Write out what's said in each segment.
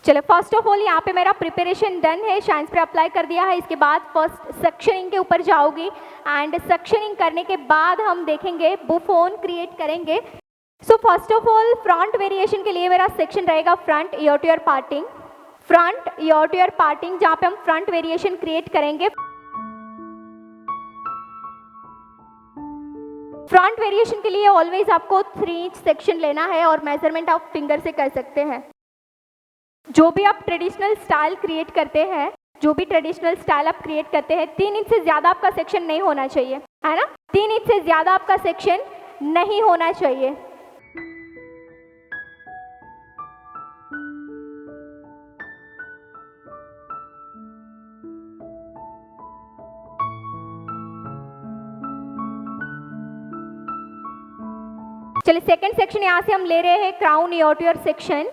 चलो first of all यहाँ पे मेरा प्रिपरेशन डन है, शाइन स्प्रे अप्लाई कर दिया है। इसके बाद फर्स्ट सेक्शनिंग के ऊपर जाऊंगी एंड सेक्शनिंग करने के बाद हम देखेंगे बुफोन क्रिएट करेंगे। So first of all front variation के लिए मेरा सेक्शन रहेगा front ear to ear parting, front ear to ear parting, जहाँ पे हम फ्रंट वेरिएशन क्रिएट करेंगे। फ्रंट वेरिएशन के लिए ऑलवेज आपको 3 इंच सेक्शन लेना है और मेजरमेंट आप फिंगर से कर सकते हैं। जो भी आप ट्रेडिशनल स्टाइल क्रिएट करते हैं, जो भी ट्रेडिशनल स्टाइल आप क्रिएट करते हैं, 3 इंच से ज़्यादा आपका सेक्शन नहीं होना चाहिए, है ना। 3 इंच से ज़्यादा आपका सेक्शन नहीं होना चाहिए। चलिए सेकंड सेक्शन यहाँ से हम ले रहे हैं crown year to year section.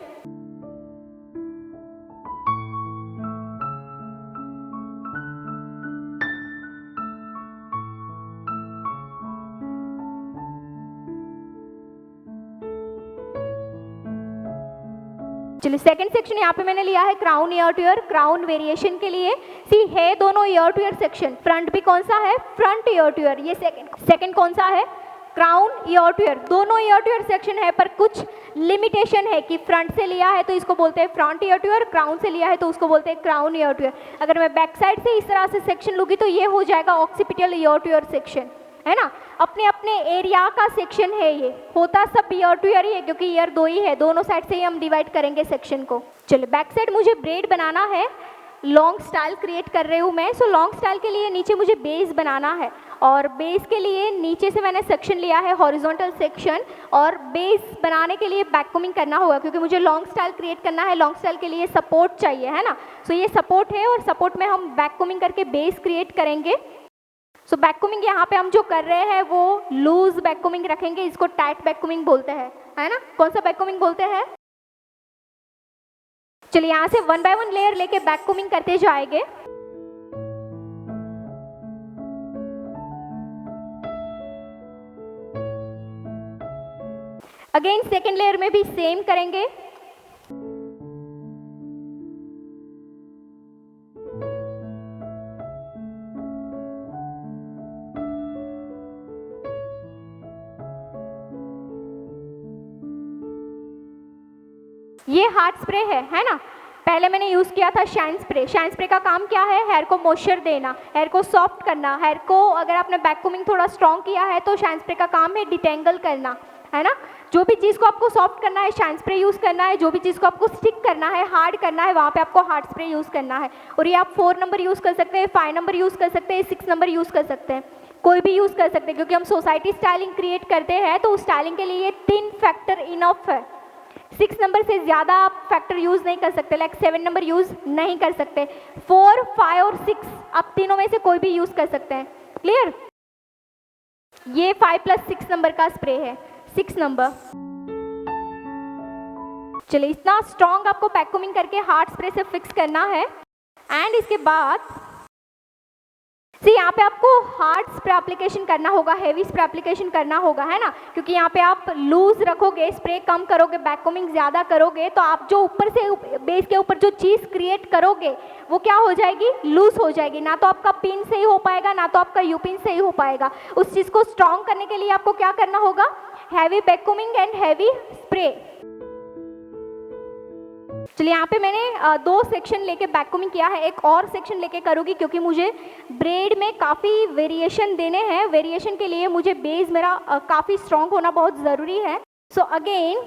चलिए सेकंड सेक्शन यहाँ पे मैंने लिया है crown year to year, crown variation के लिए। सी है दोनों year to year section, front भी कौन सा है, फ्रंट ईयर टू ईयर, ये सेकंड कौन सा है, क्राउन ईयर टू ईयर। दोनों ईयर टू ईयर सेक्शन है, पर कुछ लिमिटेशन है कि फ्रंट से लिया है तो इसको बोलते हैं front ear to year, crown से लिया है तो उसको बोलते हैं क्राउन ईयर टू ईयर। अगर मैं बैक साइड से इस तरह से सेक्शन लूँगी तो ये हो जाएगा occipital year to year section, है ना। अपने अपने एरिया का सेक्शन है, ये होता सब ईयर टू ईयर ही है क्योंकि ईयर 2 ही है, दोनों साइड से ही हम डिवाइड करेंगे सेक्शन को। चलिए बैक साइड मुझे ब्रेड बनाना है, लॉन्ग स्टाइल क्रिएट कर रही हूँ मैं। सो लॉन्ग स्टाइल के लिए नीचे मुझे बेस बनाना है और बेस के लिए नीचे से मैंने सेक्शन लिया है हॉरिजॉन्टल सेक्शन, और बेस बनाने के लिए बैककोमिंग करना होगा क्योंकि मुझे लॉन्ग स्टाइल क्रिएट करना है। लॉन्ग स्टाइल के लिए सपोर्ट चाहिए, है ना। सो ये सपोर्ट है और सपोर्ट में हम बैककोमिंग करके बेस क्रिएट करेंगे। सो बैककोमिंग यहाँ पे हम जो कर रहे हैं वो लूज बैककोमिंग रखेंगे, इसको टाइट बैककोमिंग बोलते हैं, है ना। कौन सा बैककोमिंग बोलते हैं। चलिए यहाँ से 1 बाय 1 लेयर लेके बैककोमिंग करते जाएंगे। अगेन सेकेंड लेयर में भी सेम करेंगे। ये हार्ड स्प्रे है ना। पहले मैंने यूज़ किया था शाइन स्प्रे। शाइन स्प्रे का काम क्या है, हेयर को मॉइस्चर देना, हेयर को सॉफ्ट करना। हेयर को अगर आपने बैककोमिंग थोड़ा स्ट्रॉन्ग किया है तो शाइन स्प्रे का काम है डिटेंगल करना, है ना। जो भी चीज़ को आपको सॉफ्ट करना है शाइन स्प्रे यूज़ करना है, जो भी चीज़ को आपको स्टिक करना है, हार्ड करना है, वहाँ पे आपको हार्ड स्प्रे यूज़ करना है। और ये आप 4 नंबर यूज़ कर सकते हैं, 5 नंबर यूज़ कर सकते हैं, 6 नंबर यूज़ कर सकते हैं, कोई भी यूज़ कर सकते हैं क्योंकि हम सोसाइटी स्टाइलिंग क्रिएट करते हैं तो उस स्टाइलिंग के लिए 3 फैक्टर इनफ है। 6 नंबर से ज़्यादा आप फैक्टर यूज़ नहीं कर सकते, लाइक 7 नंबर यूज़ नहीं कर सकते। 4, 5 और 6 आप तीनों में से कोई भी यूज़ कर सकते हैं। क्लियर। ये 5 + 6 नंबर का स्प्रे है, 6 नंबर। चलिए इतना स्ट्रॉन्ग आपको बैककोमिंग करके हार्ड स्प्रे से फिक्स करना है। एंड इसके बाद सी यहाँ पे आपको हार्ड स्प्रे एप्लीकेशन करना होगा, हेवी स्प्रे एप्लीकेशन करना होगा, है ना। क्योंकि यहाँ पे आप लूज रखोगे, स्प्रे कम करोगे, बैककोमिंग ज़्यादा करोगे तो आप जो ऊपर से बेस के ऊपर जो चीज़ क्रिएट करोगे वो क्या हो जाएगी, लूज हो जाएगी। ना तो आपका पिन सही हो पाएगा, ना तो आपका यू पिन सही हो पाएगा। उस चीज़ को स्ट्रॉन्ग करने के लिए आपको क्या करना होगा, हैवी बैककोमिंग एंड हैवी स्प्रे। चलिए यहाँ पे मैंने 2 सेक्शन लेके बैककोमिंग किया है, एक और सेक्शन लेके करूँगी क्योंकि मुझे ब्रेड में काफ़ी वेरिएशन देने हैं। वेरिएशन के लिए मुझे बेस मेरा काफ़ी स्ट्रॉन्ग होना बहुत ज़रूरी है। सो अगेन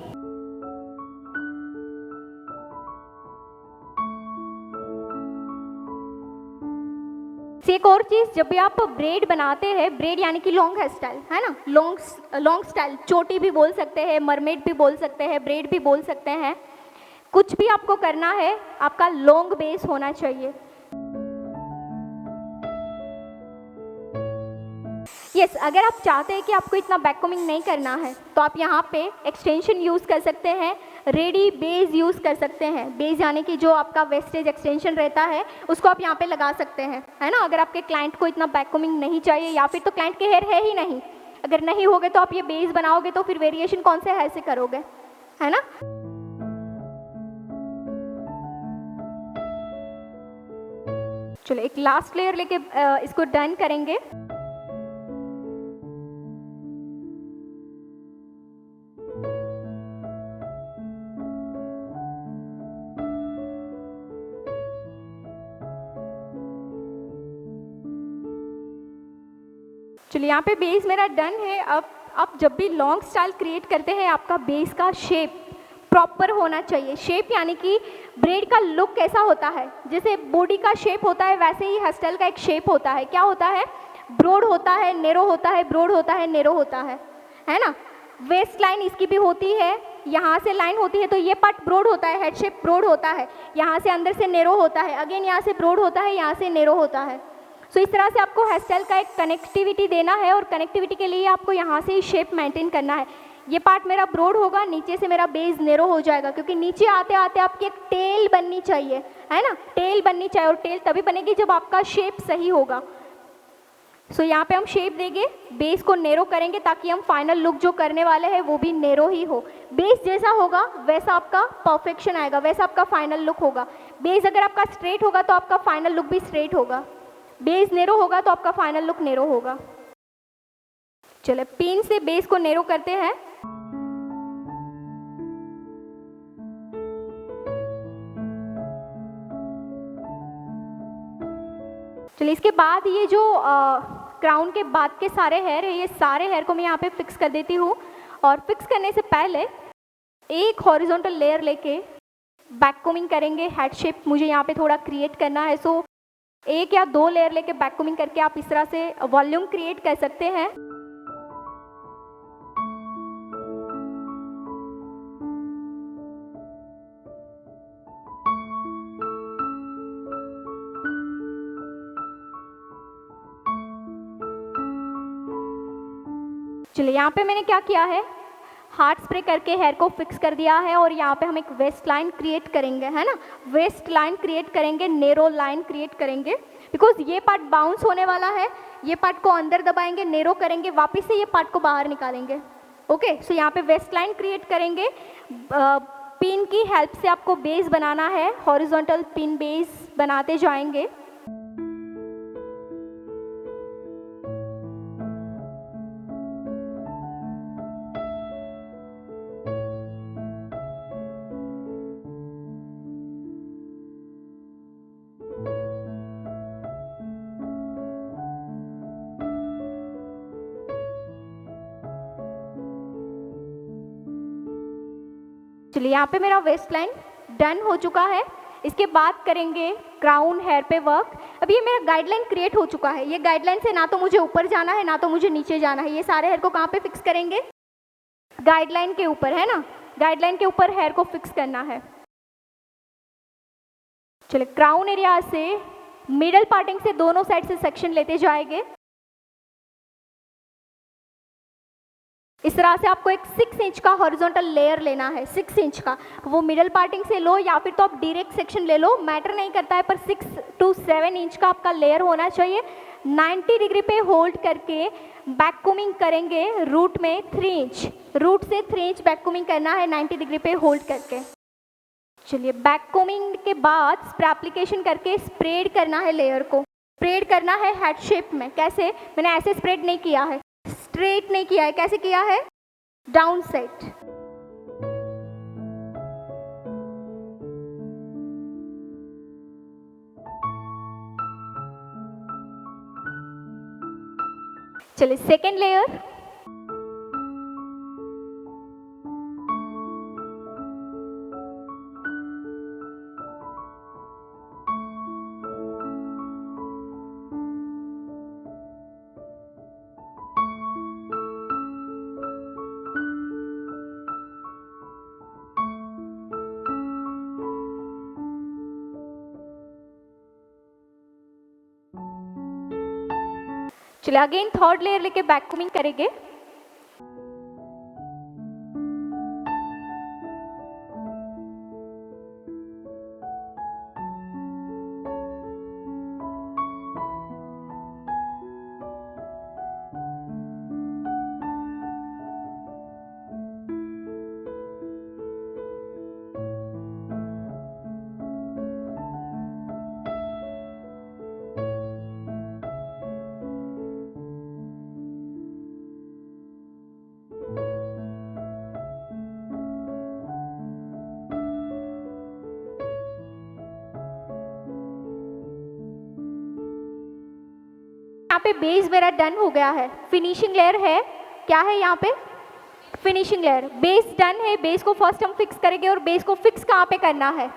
एक और चीज़, जब भी आप ब्रेड बनाते हैं, ब्रेड यानी कि लॉन्ग हेयर स्टाइल है ना, लॉन्ग स्टाइल, चोटी भी बोल सकते हैं, मरमेड भी बोल सकते हैं, ब्रेड भी बोल सकते हैं, कुछ भी आपको करना है आपका लॉन्ग बेस होना चाहिए। यस, अगर आप चाहते हैं कि आपको इतना बैककोमिंग नहीं करना है तो आप यहाँ पे एक्सटेंशन यूज़ कर सकते हैं, रेडी बेस यूज़ कर सकते हैं। बेस यानी कि जो आपका वेस्टेज एक्सटेंशन रहता है उसको आप यहाँ पे लगा सकते हैं, है ना। अगर आपके क्लाइंट को इतना बैककोमिंग नहीं चाहिए या फिर तो क्लाइंट के हेयर है ही नहीं, अगर नहीं होगे तो आप ये बेस बनाओगे तो फिर वेरिएशन कौन से हेयर से करोगे, है ना। चलो एक लास्ट लेयर लेके इसको डन करेंगे। चलिए यहाँ पे बेस मेरा डन है। अब आप जब भी लॉन्ग स्टाइल क्रिएट करते हैं आपका बेस का शेप प्रॉपर होना चाहिए। शेप यानी कि ब्रेड का लुक कैसा होता है, जैसे बॉडी का शेप होता है वैसे ही हेयर स्टाइल का एक शेप होता है। क्या होता है, ब्रॉड होता है, नेरो होता है, ब्रॉड होता है, नेरो होता है ना। वेस्ट लाइन इसकी भी होती है, यहाँ से लाइन होती है तो ये पार्ट ब्रॉड होता है, हेड शेप ब्रॉड होता है, यहाँ से अंदर से नेरो होता है, अगेन यहाँ से ब्रॉड होता है, यहाँ से नेरो होता है। सो इस तरह से आपको हेयर स्टाइल का एक कनेक्टिविटी देना है और कनेक्टिविटी के लिए आपको यहाँ से ही शेप मेंटेन करना है। ये पार्ट मेरा ब्रॉड होगा, नीचे से मेरा बेस नेरो हो जाएगा, क्योंकि नीचे आते आते आपकी एक टेल बननी चाहिए, है ना, टेल बननी चाहिए। और टेल तभी बनेगी जब आपका शेप सही होगा। सो यहाँ पे हम शेप देंगे, बेस को नेरो करेंगे ताकि हम फाइनल लुक जो करने वाले हैं वो भी नेरो ही हो। बेस जैसा होगा वैसा आपका परफेक्शन आएगा, वैसा आपका फाइनल लुक होगा। बेस अगर आपका स्ट्रेट होगा तो आपका फाइनल लुक भी स्ट्रेट होगा, बेस नेरो होगा तो आपका फाइनल लुक नेरो होगा। चलो पिन से बेस को नेरो करते हैं। चलिए इसके बाद ये जो क्राउन के बाद के सारे हेयर है, ये सारे हेयर को मैं यहाँ पे फिक्स कर देती हूँ। और फिक्स करने से पहले एक हॉरिजॉन्टल लेयर लेके बैक कोमिंग करेंगे। हेड शेप मुझे यहाँ पे थोड़ा क्रिएट करना है, सो एक या दो लेयर लेके बैक कोमिंग करके आप इस तरह से वॉल्यूम क्रिएट कर सकते हैं। चलिए यहाँ पे मैंने क्या किया है, हार्ड स्प्रे करके हेयर को फिक्स कर दिया है और यहाँ पे हम एक वेस्ट लाइन क्रिएट करेंगे, है ना। वेस्ट लाइन क्रिएट करेंगे, नेरो लाइन क्रिएट करेंगे, बिकॉज ये पार्ट बाउंस होने वाला है। ये पार्ट को अंदर दबाएंगे, नेरो करेंगे, वापस से ये पार्ट को बाहर निकालेंगे। ओके, सो यहाँ पे वेस्ट लाइन क्रिएट करेंगे। पिन की हेल्प से आपको बेस बनाना है, हॉरिजॉन्टल पिन बेस बनाते जाएंगे। चलिए यहाँ पे मेरा वेस्ट लाइन डन हो चुका है। इसके बाद करेंगे क्राउन हेयर पे वर्क। अभी ये मेरा गाइडलाइन क्रिएट हो चुका है। ये गाइडलाइन से ना तो मुझे ऊपर जाना है ना तो मुझे नीचे जाना है। ये सारे हेयर को कहाँ पे फिक्स करेंगे, गाइडलाइन के ऊपर, है ना। गाइडलाइन के ऊपर हेयर को फिक्स करना है। चलिए क्राउन एरिया से मिडल पार्टिंग से दोनों साइड से सेक्शन लेते जाएंगे। इस तरह से आपको एक 6 इंच का हॉरिजॉन्टल लेयर लेना है, 6 इंच का। वो मिडल पार्टिंग से लो या फिर तो आप डायरेक्ट सेक्शन ले लो, मैटर नहीं करता है, पर 6 to 7 इंच का आपका लेयर होना चाहिए। 90 डिग्री पे होल्ड करके बैक कोमिंग करेंगे रूट में 3 इंच, रूट से 3 इंच बैक कोमिंग करना है 90 डिग्री पे होल्ड करके। चलिए बैक कोमिंग के बाद स्प्रे एप्लीकेशन करके स्प्रेड करना है लेयर को, स्प्रेड करना है हेड शेप में। कैसे, मैंने ऐसे स्प्रेड नहीं किया है, स्ट्रेट नहीं किया है, कैसे किया है, डाउन सेट। चलिए सेकेंड लेयर। चलिए अगेन थर्ड लेयर लेके बैक कॉम्बिंग करेंगे। यहाँ पे बेस मेरा डन हो गया है, फिनिशिंग लेयर है, क्या है यहाँ पे फिनिशिंग लेयर। बेस डन है, बेस को फर्स्ट हम फिक्स करेंगे और बेस को फिक्स कहाँ पे करना है,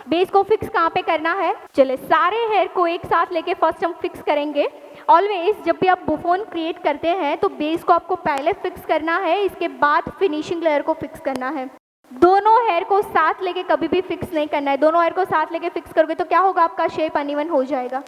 बेस को फिक्स कहाँ पे करना है। चलिए सारे हेयर को एक साथ लेके फर्स्ट हम फिक्स करेंगे। ऑलवेज जब भी आप बुफोन क्रिएट करते हैं तो बेस को आपको पहले फिक्स करना है, इसके बाद फिनिशिंग लेयर को फिक्स करना है। दोनों हेयर को साथ लेके कभी भी फिक्स नहीं करना है। दोनों हेयर को साथ लेके फिक्स करोगे तो क्या होगा, आपका शेप अनइवन हो जाएगा,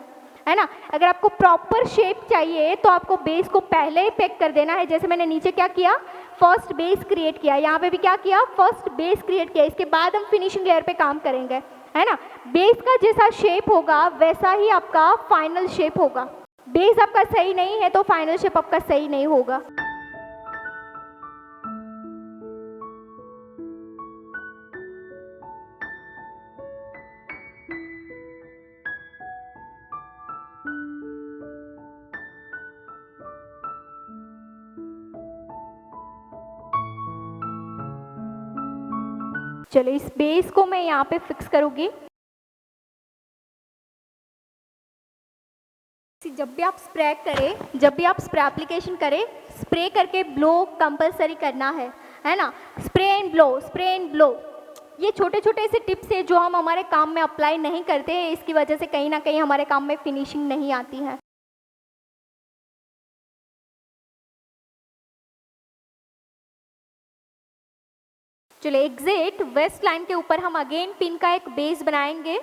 है ना। अगर आपको प्रॉपर शेप चाहिए तो आपको बेस को पहले ही पैक कर देना है। जैसे मैंने नीचे क्या किया, फर्स्ट बेस क्रिएट किया, यहाँ पे भी क्या किया, फर्स्ट बेस क्रिएट किया, इसके बाद हम फिनिशिंग लेयर पे काम करेंगे, है ना। बेस का जैसा शेप होगा वैसा ही आपका फाइनल शेप होगा। बेस आपका सही नहीं है तो फाइनल शेप आपका सही नहीं होगा। चलो इस बेस को मैं यहाँ पे फिक्स करूँगी। जब भी आप स्प्रे करें, जब भी आप स्प्रे एप्लीकेशन करें, स्प्रे करके ब्लो कंपलसरी करना है ना। Spray and blow, spray and blow, ये छोटे छोटे से टिप्स है जो हम हमारे काम में अप्लाई नहीं करते हैं, इसकी वजह से कहीं ना कहीं हमारे काम में फिनिशिंग नहीं आती है। चलिए एग्जैक्ट वेस्ट लाइन के ऊपर हम अगेन पिन का एक बेस बनाएंगे।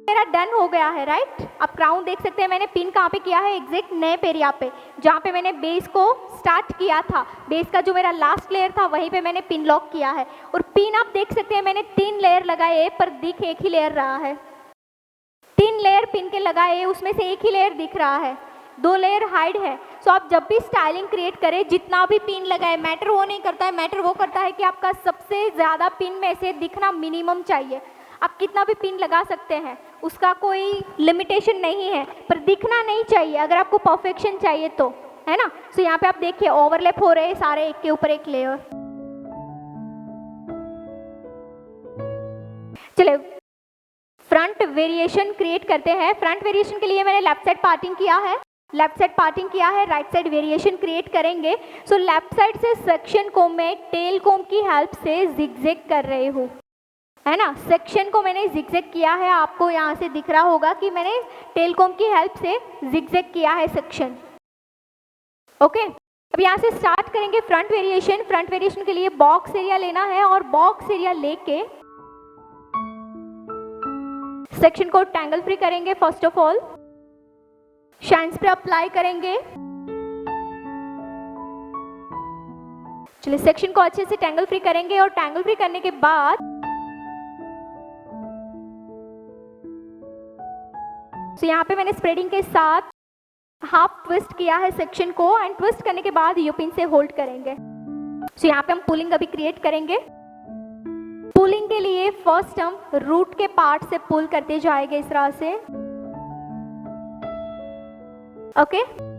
मेरा डन हो गया है, राइट। अब क्राउन देख सकते हैं मैंने पिन कहाँ पे किया है, एग्जैक्ट नेप एरिया पे, जहाँ पे मैंने बेस को स्टार्ट किया था। बेस का जो मेरा लास्ट लेयर था वहीं पे मैंने पिन लॉक किया है। और पिन आप देख सकते हैं मैंने 3 लेयर लगाए पर दिख एक ही लेयर रहा है। 3 लेयर पिन के लगाए, उसमें से एक ही लेयर दिख रहा है, 2 लेयर हाइड है। सो आप जब भी स्टाइलिंग क्रिएट करें, जितना भी पिन लगाए, मैटर वो नहीं करता है, मैटर वो करता है कि आपका सबसे ज़्यादा पिन में से दिखना मिनिमम चाहिए। आप कितना भी पिन लगा सकते हैं, उसका कोई लिमिटेशन नहीं है, पर दिखना नहीं चाहिए अगर आपको परफेक्शन चाहिए तो, है ना। सो यहाँ पे आप देखिए ओवरलैप हो रहे हैं सारे एक के ऊपर एक लेयर। चलिए फ्रंट वेरिएशन क्रिएट करते हैं। फ्रंट वेरिएशन के लिए मैंने लेफ्ट साइड पार्टिंग किया है, लेफ्ट साइड पार्टिंग किया है, राइट साइड वेरिएशन क्रिएट करेंगे। सो लेफ्ट साइड से सेक्शन को मैं टेल कोम की हेल्प से जिगजैग कर रही हूँ, है ना। सेक्शन को मैंने जिगजैग किया है, आपको यहाँ से दिख रहा होगा कि मैंने टेल कोम की हेल्प से जिगजैग किया है सेक्शन। ओके, अब यहाँ से स्टार्ट करेंगे फ्रंट वेरिएशन। फ्रंट वेरिएशन के लिए बॉक्स एरिया लेना है और बॉक्स एरिया लेके सेक्शन को टैंगल फ्री करेंगे। फर्स्ट ऑफ ऑल शाइन्स पे अप्लाई करेंगे। चलिए सेक्शन को अच्छे से टैंगल फ्री करेंगे और टैंगल फ्री करने के बाद तो यहाँ पे मैंने स्प्रेडिंग के साथ हाफ ट्विस्ट किया है सेक्शन को एंड ट्विस्ट करने के बाद यूपिन से होल्ड करेंगे। तो यहाँ पे हम पुलिंग अभी क्रिएट करेंगे। पुलिंग के लिए फर्स्ट हम रूट के पार्ट से पुल करते जाएंगे इस तरह से। ओके,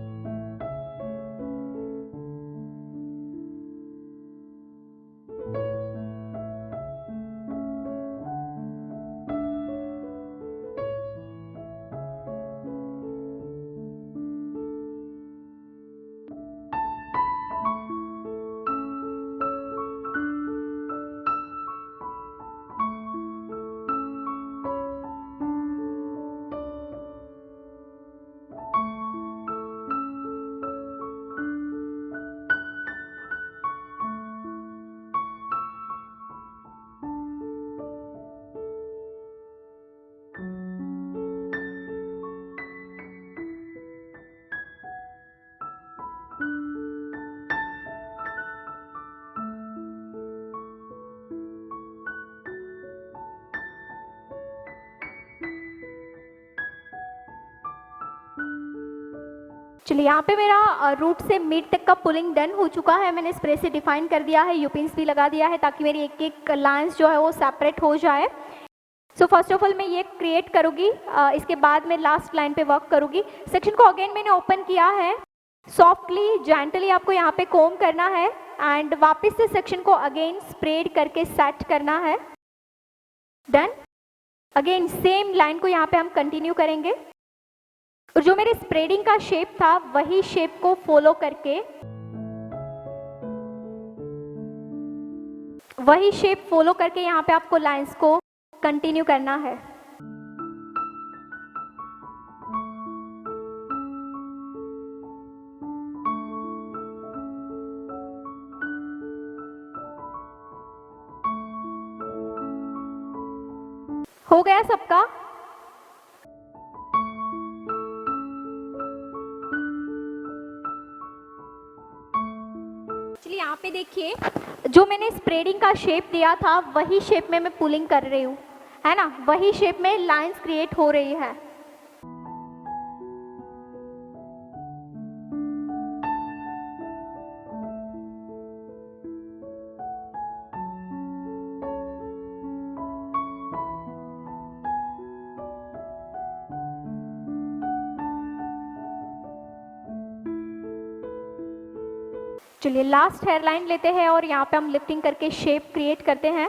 चलिए यहाँ पे मेरा रूट से मिड तक का पुलिंग डन हो चुका है। मैंने स्प्रे से डिफाइन कर दिया है, यूपिन्स भी लगा दिया है ताकि मेरी एक एक लाइन्स जो है वो सेपरेट हो जाए। सो फर्स्ट ऑफ ऑल मैं ये क्रिएट करूँगी, इसके बाद मैं लास्ट लाइन पे वर्क करूँगी। सेक्शन को अगेन मैंने ओपन किया है, सॉफ्टली जेंटली आपको यहाँ पे कोम करना है एंड वापस से सेक्शन को अगेन स्प्रेड करके सेट करना है। डन। अगेन सेम लाइन को यहाँ पे हम कंटिन्यू करेंगे और जो मेरे स्प्रेडिंग का शेप था वही शेप को फॉलो करके, वही शेप फॉलो करके यहाँ पे आपको लाइंस को कंटिन्यू करना है। हो गया सबका? चलिए यहाँ पे देखिए, जो मैंने स्प्रेडिंग का शेप दिया था वही शेप में मैं पुलिंग कर रही हूँ, है ना। वही शेप में लाइंस क्रिएट हो रही है। चलिए लास्ट हेयर लाइन लेते हैं और यहाँ पे हम लिफ्टिंग करके शेप क्रिएट करते हैं।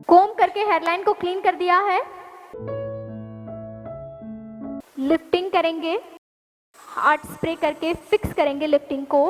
कोम करके हेयरलाइन को क्लीन कर दिया है। लिफ्टिंग करेंगे, हार्ड स्प्रे करके फिक्स करेंगे लिफ्टिंग को।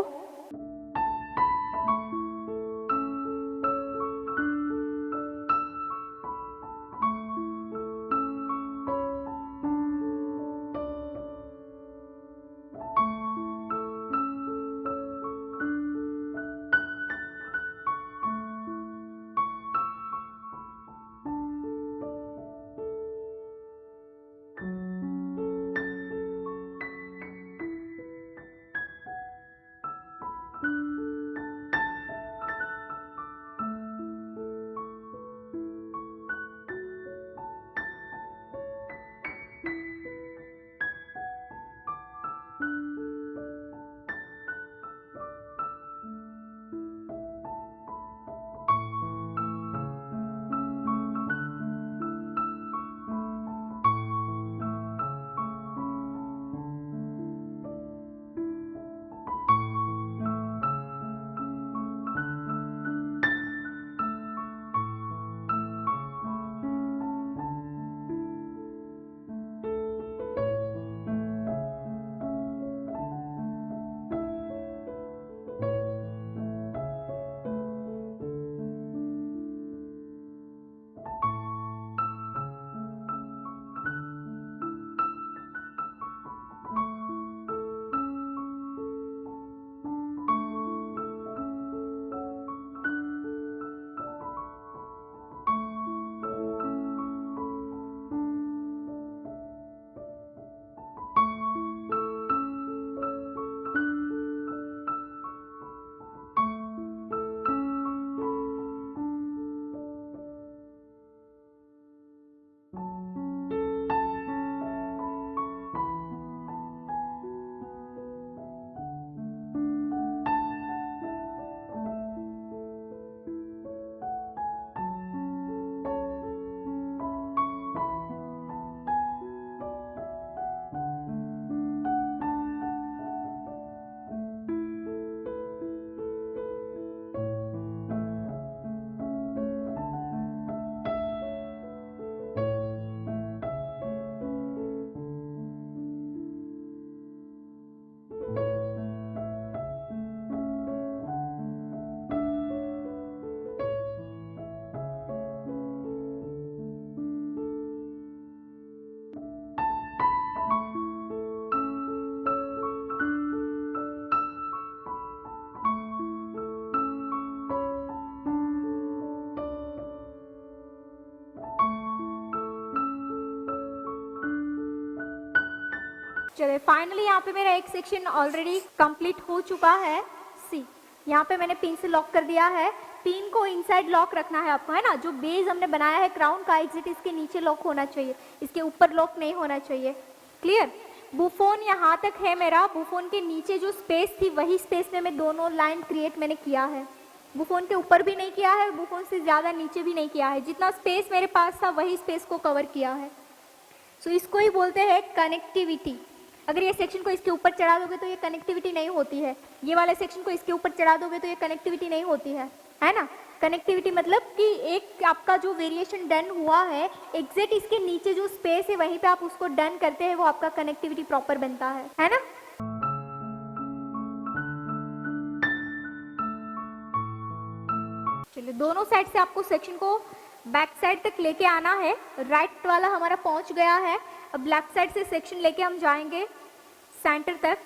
चलिए फाइनली यहाँ पे मेरा एक सेक्शन ऑलरेडी कंप्लीट हो चुका है। सी यहाँ पे मैंने पिन से लॉक कर दिया है। पिन को इनसाइड लॉक रखना है आपको, है ना। जो बेस हमने बनाया है क्राउन का एग्जिट इसके नीचे लॉक होना चाहिए, इसके ऊपर लॉक नहीं होना चाहिए। क्लियर। बुफोन यहाँ तक है मेरा। बुफोन के नीचे जो स्पेस थी वही स्पेस में मैं दोनों लाइन क्रिएट मैंने किया है। बुफोन के ऊपर भी नहीं किया है, बुफोन से ज़्यादा नीचे भी नहीं किया है। जितना स्पेस मेरे पास था वही स्पेस को कवर किया है। सो इसको ही बोलते हैं कनेक्टिविटी। अगर ये सेक्शन को इसके ऊपर चढ़ा दोगे तो ये कनेक्टिविटी नहीं होती है, ये वाले सेक्शन को इसके ऊपर चढ़ा दोगे तो ये कनेक्टिविटी नहीं होती है ना। कनेक्टिविटी मतलब कि एक आपका जो वेरिएशन डन हुआ है एग्जैक्ट इसके नीचे जो स्पेस है वहीं पे आप उसको डन करते हैं, वो आपका कनेक्टिविटी प्रॉपर बनता है ना। चलिए दोनों साइड से आपको सेक्शन को बैक साइड तक लेके आना है। राइट वाला हमारा पहुंच गया है। अब लेफ्ट साइड से सेक्शन लेके हम जाएंगे सेंटर तक।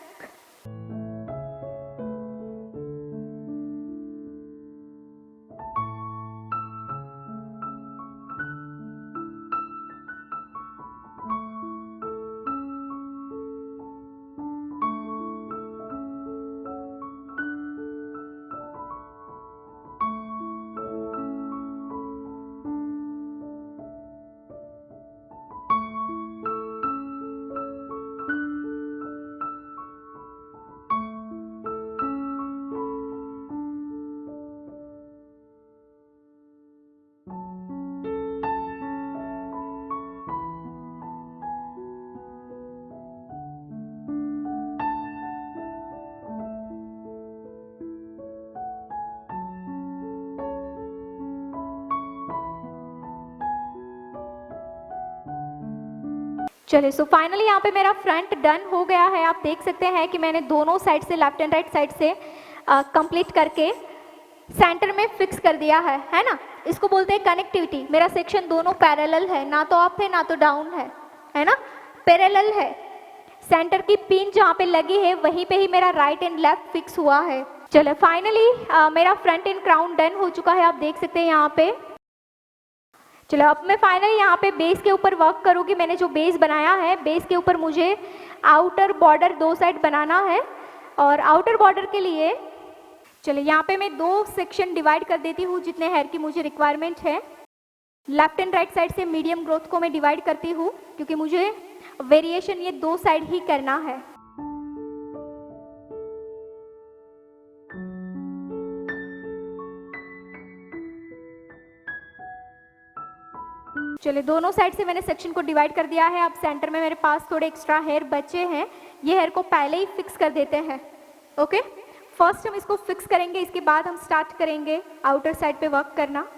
चलिए सो फाइनली यहाँ पे मेरा फ्रंट डन हो गया है। आप देख सकते हैं कि मैंने दोनों साइड से लेफ्ट एंड राइट साइड से कंप्लीट करके सेंटर में फिक्स कर दिया है ना। इसको बोलते हैं कनेक्टिविटी। मेरा सेक्शन दोनों पैरेलल है, ना तो अप है ना तो डाउन है ना, पैरेलल है। सेंटर की पिन जहाँ पे लगी है वहीं पे ही मेरा राइट एंड लेफ्ट फिक्स हुआ है। चलो फाइनली मेरा फ्रंट एंड क्राउन डन हो चुका है, आप देख सकते हैं यहाँ पे। चलो अब मैं फाइनली यहाँ पे बेस के ऊपर वर्क करूँगी। मैंने जो बेस बनाया है बेस के ऊपर मुझे आउटर बॉर्डर दो साइड बनाना है। और आउटर बॉर्डर के लिए चलिए यहाँ पे मैं दो सेक्शन डिवाइड कर देती हूँ जितने हेयर की मुझे रिक्वायरमेंट है। लेफ्ट एंड राइट साइड से मीडियम ग्रोथ को मैं डिवाइड करती हूँ क्योंकि मुझे वेरिएशन ये दो साइड ही करना है। चलिए दोनों साइड से मैंने सेक्शन को डिवाइड कर दिया है। अब सेंटर में मेरे पास थोड़े एक्स्ट्रा हेयर बचे हैं, ये हेयर को पहले ही फिक्स कर देते हैं। ओके, फर्स्ट हम इसको फिक्स करेंगे, इसके बाद हम स्टार्ट करेंगे आउटर साइड पे वर्क करना।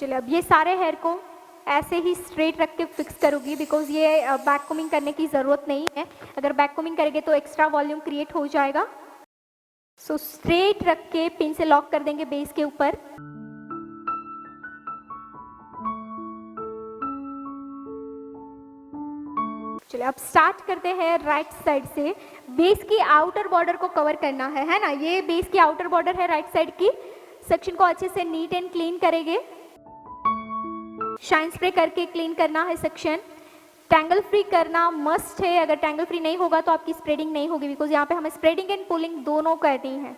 चलिए अब ये सारे हेयर को ऐसे ही स्ट्रेट रख के फिक्स करूँगी बिकॉज ये बैक कोमिंग करने की ज़रूरत नहीं है। अगर बैक कोमिंग करेंगे तो एक्स्ट्रा वॉल्यूम क्रिएट हो जाएगा। सो स्ट्रेट रख के पिन से लॉक कर देंगे बेस के ऊपर। चलिए अब स्टार्ट करते हैं राइट साइड से। बेस की आउटर बॉर्डर को कवर करना है ना। ये बेस की आउटर बॉर्डर है राइट साइड की। सेक्शन को अच्छे से नीट एंड क्लीन करेंगे, शाइन स्प्रे करके क्लीन करना है सेक्शन। टैंगल फ्री करना मस्ट है, अगर टैंगल फ्री नहीं होगा तो आपकी स्प्रेडिंग नहीं होगी बिकॉज यहाँ पे हमें स्प्रेडिंग एंड पुलिंग दोनों करनी है।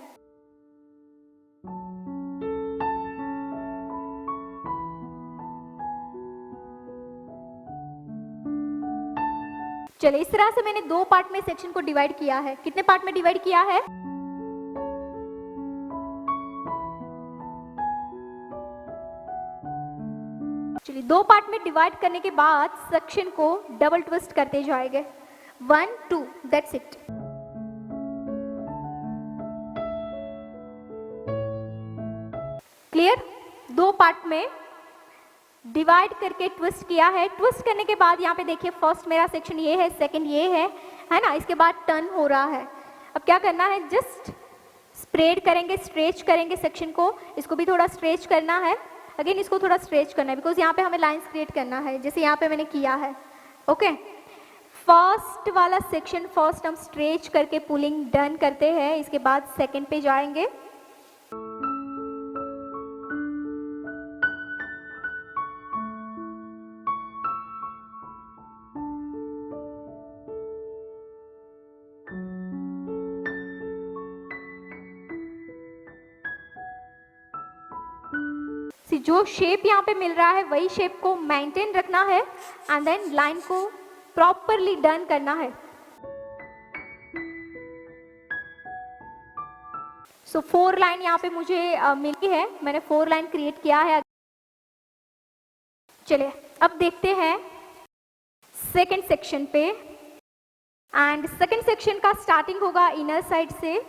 चलिए इस तरह से मैंने दो पार्ट में सेक्शन को डिवाइड किया है। कितने पार्ट में डिवाइड किया है? चलिए दो पार्ट में डिवाइड करने के बाद सेक्शन को डबल ट्विस्ट करते जाएंगे। 1 2 दैट्स इट। क्लियर? दो पार्ट में डिवाइड करके ट्विस्ट किया है। ट्विस्ट करने के बाद यहाँ पे देखिए फर्स्ट मेरा सेक्शन ये है, सेकंड ये है ना। इसके बाद टर्न हो रहा है। अब क्या करना है, जस्ट स्प्रेड करेंगे, स्ट्रेच करेंगे सेक्शन को, इसको भी थोड़ा स्ट्रेच करना है, अगेन इसको थोड़ा स्ट्रेच करना है बिकॉज यहाँ पे हमें लाइंस क्रिएट करना है जैसे यहाँ पे मैंने किया है। ओके, फर्स्ट वाला सेक्शन फर्स्ट हम स्ट्रेच करके पुलिंग डन करते हैं, इसके बाद सेकंड पे जाएंगे। जो शेप यहाँ पे मिल रहा है वही शेप को मेंटेन रखना है एंड देन लाइन को प्रॉपरली डन करना है। सो 4 लाइन यहाँ पे मुझे मिली है, मैंने 4 लाइन क्रिएट किया है। चलिए अब देखते हैं सेकंड सेक्शन पे, एंड सेकंड सेक्शन का स्टार्टिंग होगा इनर साइड से।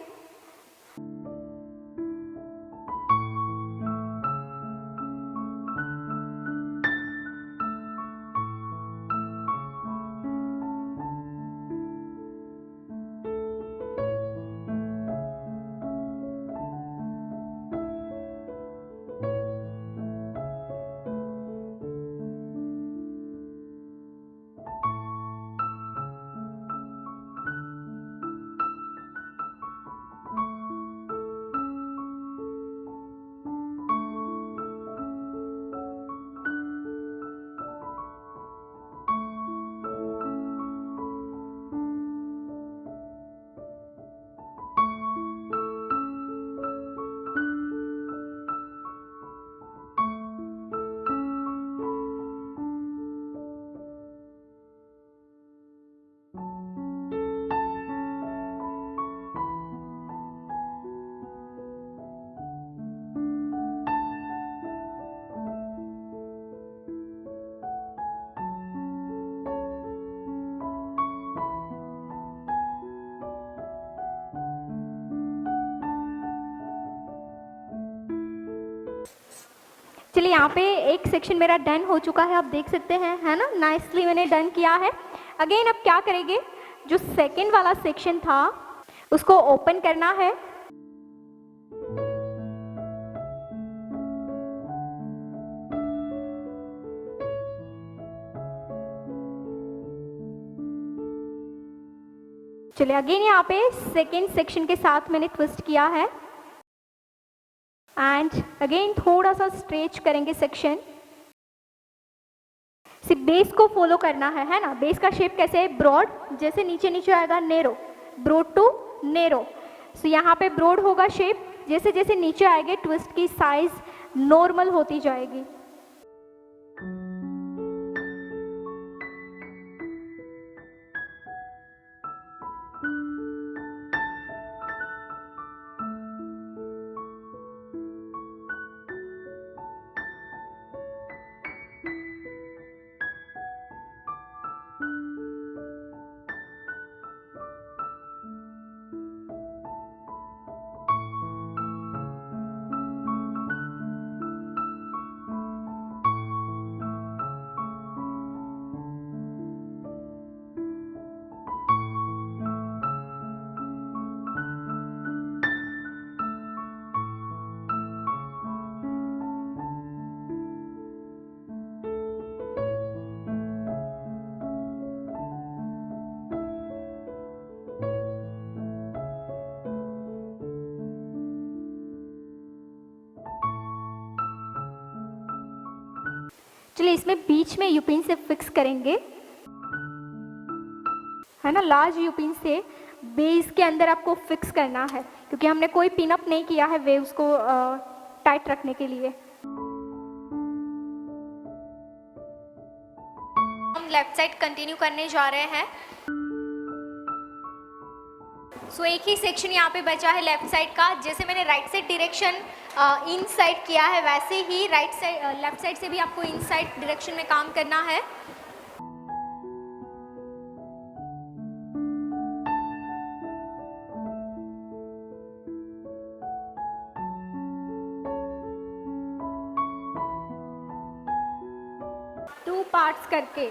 चलिए यहाँ पे एक सेक्शन मेरा डन हो चुका है, आप देख सकते हैं, है ना, नाइसली मैंने डन किया है। अगेन अब क्या करेंगे, जो सेकंड वाला सेक्शन था उसको ओपन करना है। चलिए अगेन यहाँ पे सेकंड सेक्शन के साथ मैंने ट्विस्ट किया है एंड अगेन थोड़ा सा स्ट्रेच करेंगे सेक्शन। सिर्फ बेस को फॉलो करना है ना। बेस का शेप कैसे है, ब्रॉड, जैसे नीचे नीचे आएगा नैरो, ब्रॉड टू नैरो। सो यहाँ पे ब्रॉड होगा शेप, जैसे जैसे नीचे आएंगे ट्विस्ट की साइज नॉर्मल होती जाएगी। चलिए इसमें बीच में यूपिन से फिक्स करेंगे, है ना, लार्ज यूपिन से बेस के अंदर आपको फिक्स करना है क्योंकि हमने कोई पिन अप नहीं किया है वेव्स को टाइट रखने के लिए। हम लेफ्ट साइड कंटिन्यू करने जा रहे हैं। सो एक ही सेक्शन यहाँ पे बचा है लेफ्ट साइड का। जैसे मैंने right side direction in side किया है वैसे ही राइट साइड लेफ्ट साइड से भी आपको इन साइड डायरेक्शन में काम करना है। टू पार्ट्स करके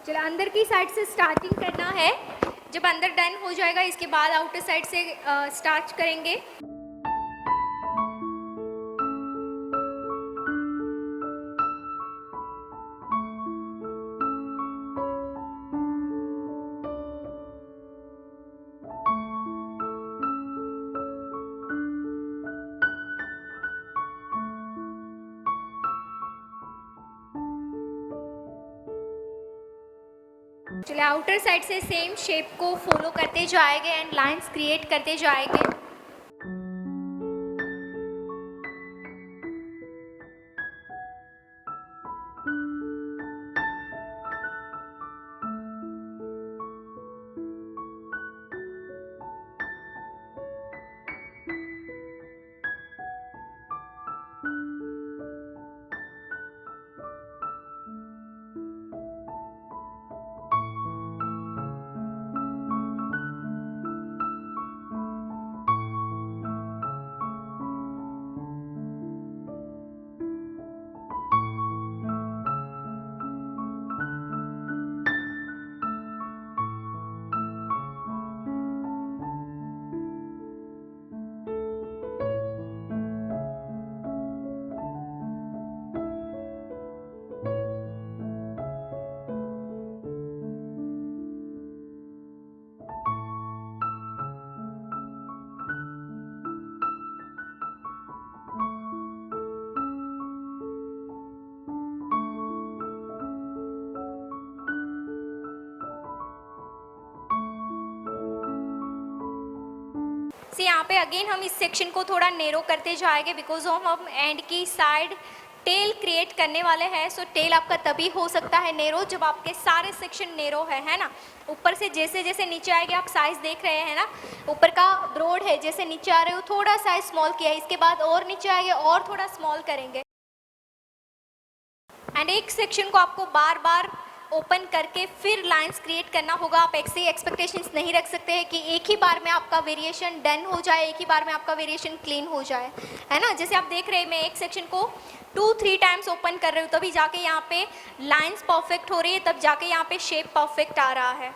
चलो अंदर की साइड से स्टार्टिंग करना है। जब अंदर डन हो जाएगा इसके बाद आउटर साइड से स्टार्ट करेंगे। चलिए आउटर साइड से सेम शेप को फॉलो करते जाएंगे एंड लाइंस क्रिएट करते जाएंगे। यहाँ पे अगेन हम इस सेक्शन को थोड़ा नेरो करते जाएंगे बिकॉज हम एंड की साइड टेल क्रिएट करने वाले हैं। सो टेल आपका तभी हो सकता है नेरो जब आपके सारे सेक्शन नेरो है ना। ऊपर से जैसे जैसे नीचे आएंगे, आप साइज देख रहे हैं ना, ऊपर का ब्रॉड है, जैसे नीचे आ रहे हो थोड़ा साइज स्मॉल किया है, इसके बाद और नीचे आएंगे और थोड़ा स्मॉल करेंगे। एंड एक सेक्शन को आपको बार बार ओपन करके फिर लाइंस क्रिएट करना होगा। आप ऐसे ही एक्सपेक्टेशंस नहीं रख सकते हैं कि एक ही बार में आपका वेरिएशन डन हो जाए, एक ही बार में आपका वेरिएशन क्लीन हो जाए, है ना। जैसे आप देख रहे हैं मैं एक सेक्शन को 2-3 टाइम्स ओपन कर रही हूँ, तभी जाके यहाँ पे लाइंस परफेक्ट हो रही है, तब जाके यहाँ पे शेप परफेक्ट आ रहा है।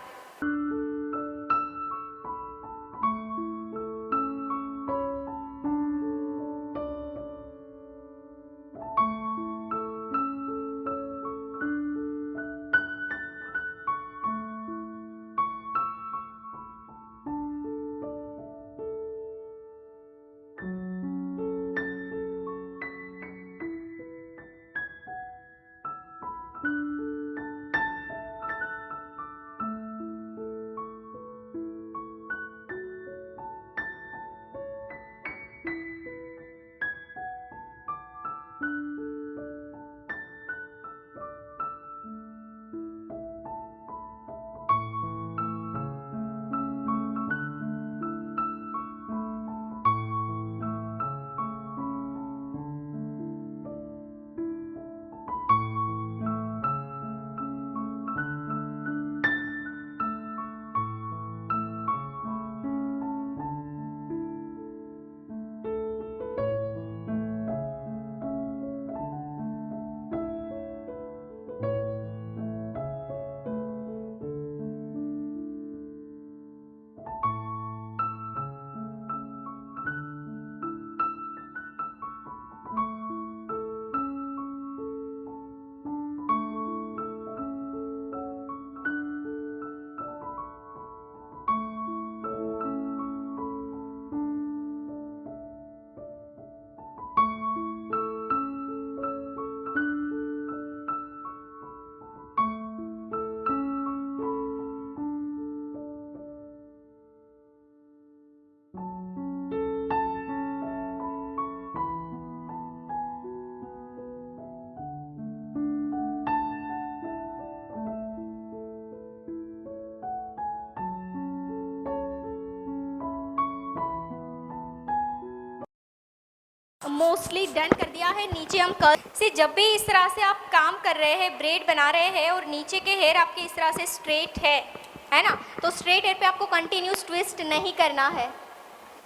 मोस्टली डन कर दिया है। नीचे हम कर्ल से, जब भी इस तरह से आप काम कर रहे हैं, ब्रेड बना रहे हैं और नीचे के हेयर आपके इस तरह से स्ट्रेट है ना, तो स्ट्रेट हेयर पे आपको कंटिन्यूस ट्विस्ट नहीं करना है।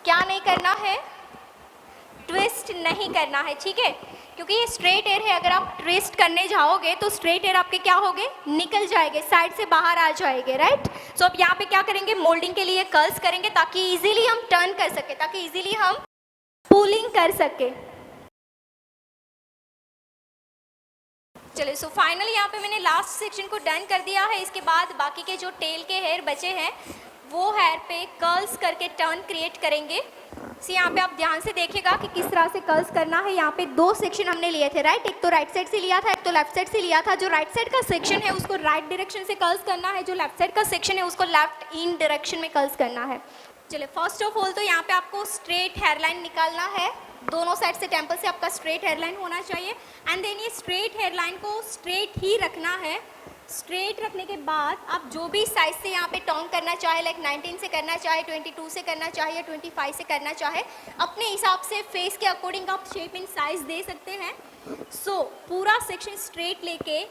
क्या नहीं करना है? ट्विस्ट नहीं करना है, ठीक है। क्योंकि ये स्ट्रेट हेयर है, अगर आप ट्विस्ट करने जाओगे तो स्ट्रेट हेयर आपके क्या होंगे, निकल जाएंगे, साइड से बाहर आ जाएंगे, राइट। सो अब यहाँ पे क्या करेंगे, मोल्डिंग के लिए कर्ल्स करेंगे ताकि इजीली हम टर्न कर सके, ताकि इजीली हम पुलिंग कर सके। चलिए, सो फाइनली यहाँ पे मैंने लास्ट सेक्शन को डन कर दिया है। इसके बाद बाकी के जो टेल के हेयर बचे हैं वो हेयर पे कर्ल्स करके टर्न क्रिएट करेंगे। सी यहाँ पे आप ध्यान से देखिएगा कि किस तरह से कर्ल्स करना है। यहाँ पे दो सेक्शन हमने लिए थे, राइट, एक तो राइट साइड से लिया था, एक तो लेफ्ट साइड से लिया था। जो राइट साइड का सेक्शन है उसको राइट डायरेक्शन से कर्ल्स करना है, जो लेफ्ट साइड का सेक्शन है उसको लेफ्ट इन डायरेक्शन में कर्ल्स करना है। चलिए, फर्स्ट ऑफ ऑल तो यहाँ पे आपको स्ट्रेट हेयरलाइन निकालना है, दोनों साइड से टेम्पल से आपका स्ट्रेट हेयरलाइन होना चाहिए। एंड देन ये स्ट्रेट हेयरलाइन को स्ट्रेट ही रखना है। स्ट्रेट रखने के बाद आप जो भी साइज से यहाँ पे टर्न करना चाहे, लाइक 19 से करना चाहे, 22 से करना चाहे या 25 से करना चाहे, अपने हिसाब से फेस के अकॉर्डिंग आप शेप इन साइज दे सकते हैं। सो पूरा सेक्शन स्ट्रेट लेके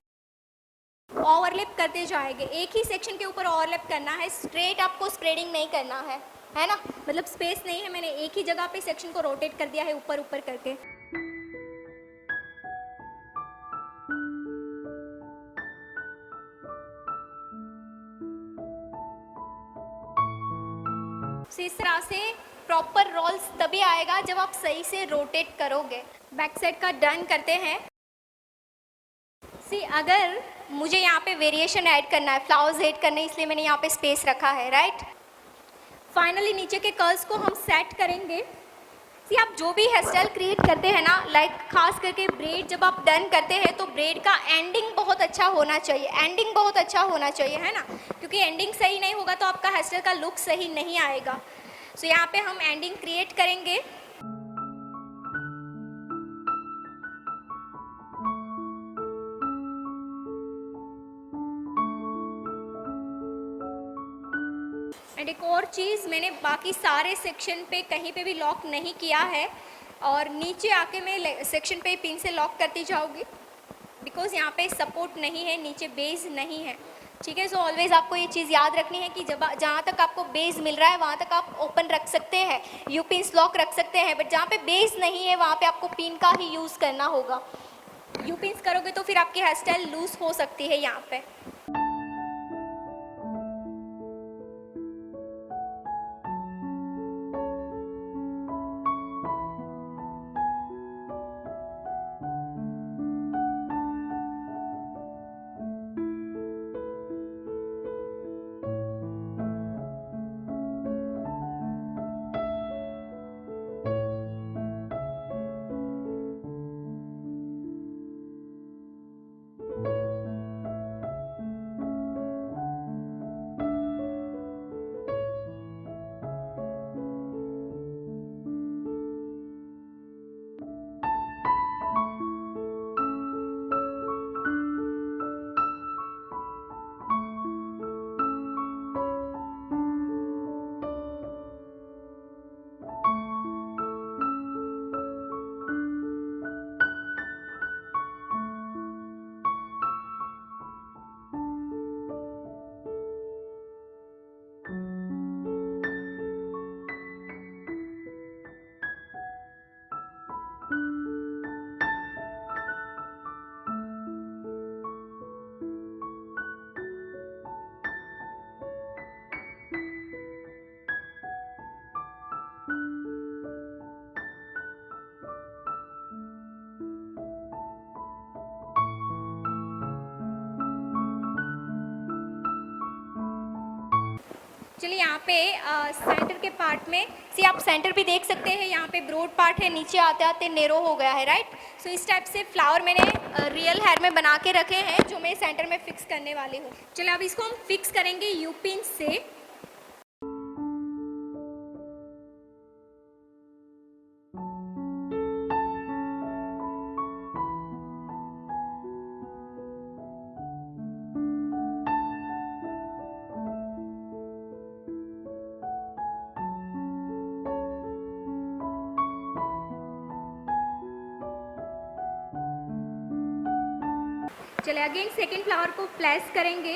ओवरलैप करते जाएंगे, एक ही सेक्शन के ऊपर ओवरलैप करना है, स्ट्रेट आपको स्प्रेडिंग नहीं करना है ना, मतलब स्पेस नहीं है, मैंने एक ही जगह पे सेक्शन को रोटेट कर दिया है ऊपर ऊपर करके। इस तरह से प्रॉपर रोल्स तभी आएगा जब आप सही से रोटेट करोगे। बैक साइड का डन करते हैं। सी अगर मुझे यहाँ पे वेरिएशन ऐड करना है, फ्लावर्स ऐड करने हैं, इसलिए मैंने यहाँ पे स्पेस रखा है, राइट। फाइनली नीचे के कर्ल्स को हम सेट करेंगे। सी आप जो भी हेयर स्टाइल क्रिएट करते हैं ना, लाइक खास करके ब्रेड जब आप डन करते हैं तो ब्रेड का एंडिंग बहुत अच्छा होना चाहिए, एंडिंग बहुत अच्छा होना चाहिए, है ना, क्योंकि एंडिंग सही नहीं होगा तो आपका हेयर स्टाइल का लुक सही नहीं आएगा। सो यहाँ पे हम एंडिंग क्रिएट करेंगे। एंड एक और चीज़, मैंने बाकी सारे सेक्शन पे कहीं पे भी लॉक नहीं किया है और नीचे आके मैं सेक्शन पे पिन से लॉक करती जाऊँगी, बिकॉज़ यहाँ पे सपोर्ट नहीं है, नीचे बेस नहीं है, ठीक है। सो ऑलवेज़ आपको ये चीज़ याद रखनी है कि जब जहाँ तक आपको बेस मिल रहा है वहाँ तक आप ओपन रख सकते हैं, यू पिन्स लॉक रख सकते हैं, बट जहाँ पे बेस नहीं है वहाँ पे आपको पिन का ही यूज़ करना होगा। यू पिन्स करोगे तो फिर आपकी हेयर स्टाइल लूज हो सकती है यहाँ पे। चलिए यहाँ पे सेंटर के पार्ट में सी आप सेंटर भी देख सकते हैं, यहाँ पे ब्रॉड पार्ट है, नीचे आते आते नैरो हो गया है, राइट। सो इस टाइप से फ्लावर मैंने रियल हेयर में बना के रखे हैं जो मैं सेंटर में फिक्स करने वाली हूँ। चलिए अब इसको हम फिक्स करेंगे यू पिन से। चलिए अगेन सेकेंड फ्लावर को प्लेस करेंगे।